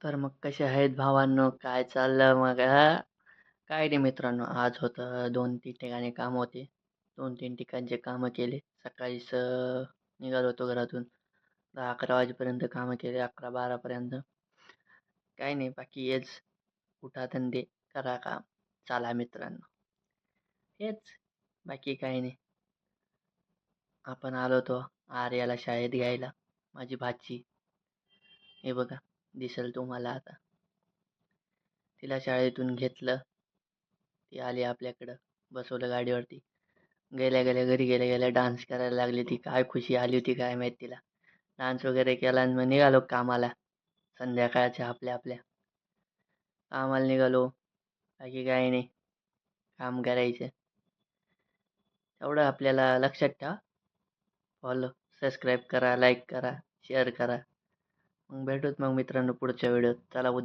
तर मग कसे आहेत भावांनो? काय चाललं मग हां? काही नाही मित्रांनो, आज होतं 2-3 ठिकाणी काम होते. 2-3 ठिकाणचे कामं केले. सकाळीच निघालो होतो घरातून. 10-11 वाजेपर्यंत कामं केले. 11-12 पर्यंत. काही नाही बाकी हेच उठा धंदे, करा काम. चला मित्रांनो. हेच बाकी काही नाही. आपण आलो होतो आर्याला शाळेत घ्यायला. माझी भाची. हे बघा दिसेल तुम्हाला आता. तिला शाळेतून घेतलं. ती आली आपल्याकडं. बसवलं गाडीवरती. गेल्या गेल्या घरी गेल्या गेल्या डान्स करायला लागली. ती काय खुशी आली होती काय माहीत तिला. डान्स वगैरे केला आणि मग निघालो कामाला. संध्याकाळच्या आपल्या आपल्या कामाला निघालो. बाकी काही नाही. काम करायचं. एवढं आपल्याला लक्षात ठेवा. फॉलो, सबस्क्राईब करा, लाईक करा, शेअर करा. मग भेटूत मग मित्रांनो पुढच्या व्हिडिओत. चला उद्या